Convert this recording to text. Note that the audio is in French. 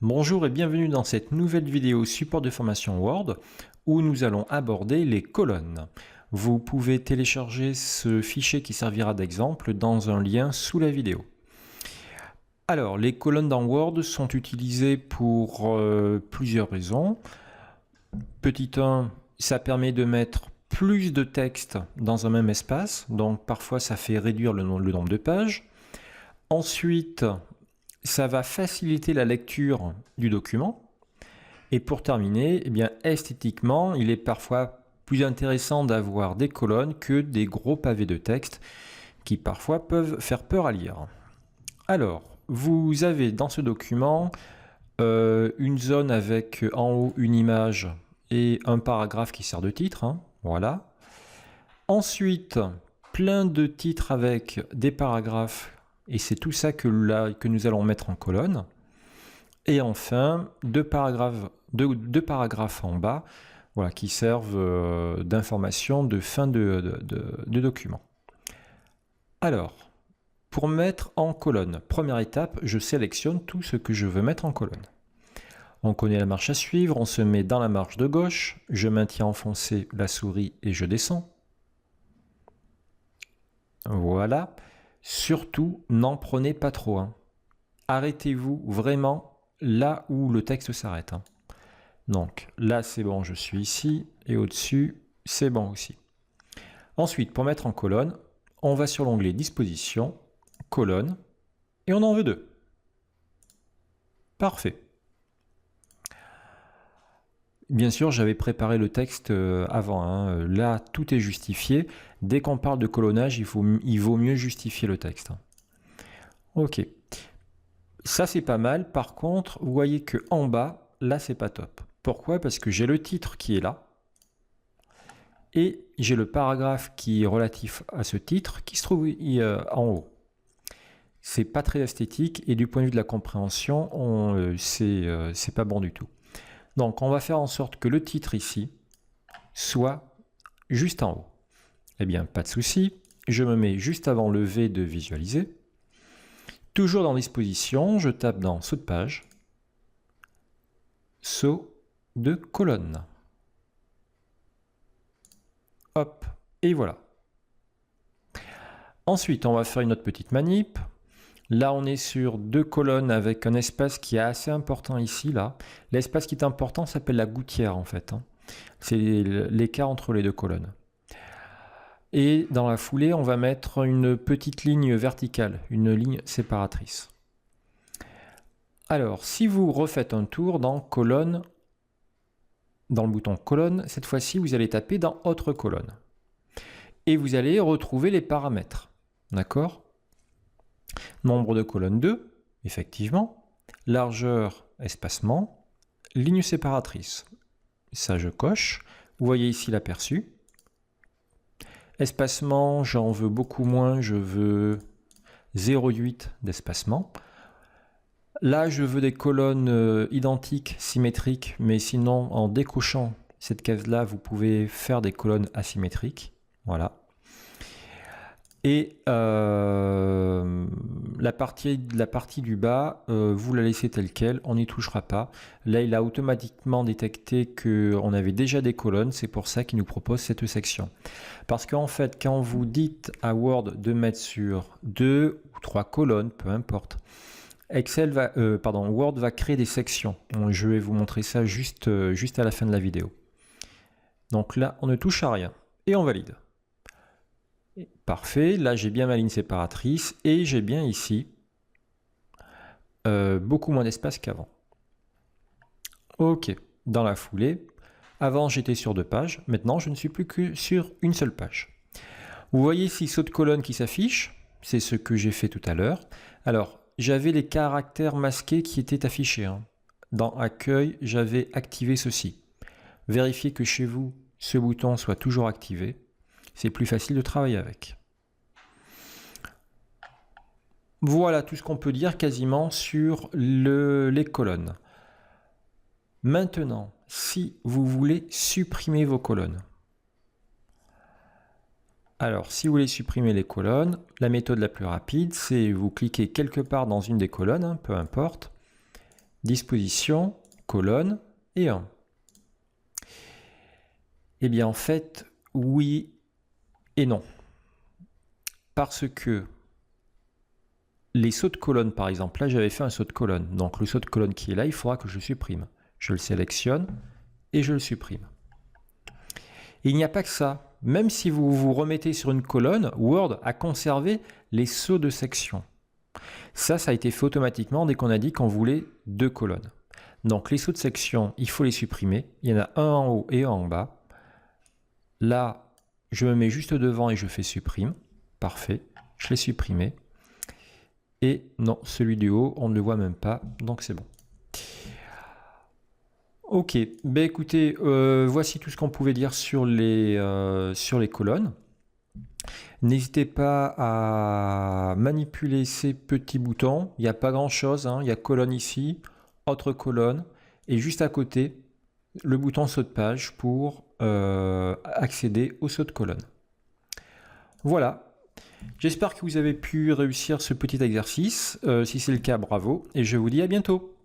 Bonjour et bienvenue dans cette nouvelle vidéo support de formation Word où nous allons aborder les colonnes. Vous pouvez télécharger ce fichier qui servira d'exemple dans un lien sous la vidéo. Alors, les colonnes dans Word sont utilisées pour plusieurs raisons. Petit 1, ça permet de mettre plus de texte dans un même espace, donc parfois ça fait réduire le nombre de pages. Ensuite, ça va faciliter la lecture du document. Et pour terminer, eh bien, esthétiquement, il est parfois plus intéressant d'avoir des colonnes que des gros pavés de texte qui parfois peuvent faire peur à lire. Alors, vous avez dans ce document une zone avec en haut une image et un paragraphe qui sert de titre. Voilà. Ensuite, plein de titres avec des paragraphes. Et c'est tout ça que nous allons mettre en colonne. Et enfin, deux paragraphes en bas, voilà, qui servent d'information de fin de document. Alors, pour mettre en colonne, première étape, je sélectionne tout ce que je veux mettre en colonne. On connaît la marche à suivre, on se met dans la marche de gauche, je maintiens enfoncé la souris et je descends. Voilà. Surtout, n'en prenez pas trop. Arrêtez-vous vraiment là où le texte s'arrête. Donc là, c'est bon, je suis ici. Et au-dessus, c'est bon aussi. Ensuite, pour mettre en colonne, on va sur l'onglet Disposition, colonne, et on en veut 2. Parfait. Bien sûr, j'avais préparé le texte avant. Là, tout est justifié. Dès qu'on parle de colonnage, il vaut mieux justifier le texte. Ok. Ça, c'est pas mal. Par contre, vous voyez que en bas, là, c'est pas top. Pourquoi? Parce que j'ai le titre qui est là. Et j'ai le paragraphe qui est relatif à ce titre qui se trouve en haut. C'est pas très esthétique et du point de vue de la compréhension, c'est pas bon du tout. Donc, on va faire en sorte que le titre ici soit juste en haut. Eh bien, pas de souci. Je me mets juste avant le V de visualiser. Toujours dans Disposition, je tape dans Saut de page, Saut de colonne. Hop, et voilà. Ensuite, on va faire une autre petite manip. Là, on est sur 2 colonnes avec un espace qui est assez important ici. Là, l'espace qui est important s'appelle la gouttière en fait. C'est l'écart entre les 2 colonnes. Et dans la foulée, on va mettre une petite ligne verticale, une ligne séparatrice. Alors, si vous refaites un tour dans colonne, dans le bouton colonne, cette fois-ci, vous allez taper dans autre colonne. Et vous allez retrouver les paramètres. D'accord? Nombre de colonnes 2, effectivement. Largeur, espacement. Ligne séparatrice. Ça, je coche. Vous voyez ici l'aperçu. Espacement, j'en veux beaucoup moins. Je veux 0,8 d'espacement. Là, je veux des colonnes identiques, symétriques, mais sinon, en décochant cette case-là, vous pouvez faire des colonnes asymétriques. Voilà. Et la partie du bas, vous la laissez telle quelle, on n'y touchera pas. Là, il a automatiquement détecté qu'on avait déjà des colonnes, c'est pour ça qu'il nous propose cette section. Parce qu'en fait, quand vous dites à Word de mettre sur 2 ou 3 colonnes, peu importe, Word va créer des sections. Je vais vous montrer ça juste à la fin de la vidéo. Donc là, on ne touche à rien et on valide. Parfait, là j'ai bien ma ligne séparatrice et j'ai bien ici beaucoup moins d'espace qu'avant. Ok, dans la foulée, avant j'étais sur 2 pages, maintenant je ne suis plus que sur une seule page. Vous voyez ici saut de colonne qui s'affiche, c'est ce que j'ai fait tout à l'heure. Alors, j'avais les caractères masqués qui étaient affichés. Dans Accueil, j'avais activé ceci. Vérifiez que chez vous, ce bouton soit toujours activé. C'est plus facile de travailler avec. Voilà tout ce qu'on peut dire quasiment sur les colonnes. Maintenant, si vous voulez supprimer vos colonnes. Alors, si vous voulez supprimer les colonnes, la méthode la plus rapide, c'est vous cliquez quelque part dans une des colonnes, peu importe, disposition, colonne et 1. Eh bien, en fait, oui et non. Parce que les sauts de colonne, par exemple, là, j'avais fait un saut de colonne. Donc, le saut de colonne qui est là, il faudra que je supprime. Je le sélectionne et je le supprime. Et il n'y a pas que ça. Même si vous vous remettez sur une colonne, Word a conservé les sauts de section. Ça a été fait automatiquement dès qu'on a dit qu'on voulait 2 colonnes. Donc, les sauts de section, il faut les supprimer. Il y en a un en haut et un en bas. Là, je me mets juste devant et je fais supprime. Parfait, je l'ai supprimé. Et non, celui du haut, on ne le voit même pas, donc c'est bon. Ok, ben écoutez, voici tout ce qu'on pouvait dire sur les colonnes. N'hésitez pas à manipuler ces petits boutons. Il n'y a pas grand-chose, hein. Il y a colonne ici, autre colonne, et juste à côté, le bouton saut de page pour accéder au saut de colonne. Voilà. J'espère que vous avez pu réussir ce petit exercice. Si c'est le cas, bravo, et je vous dis à bientôt.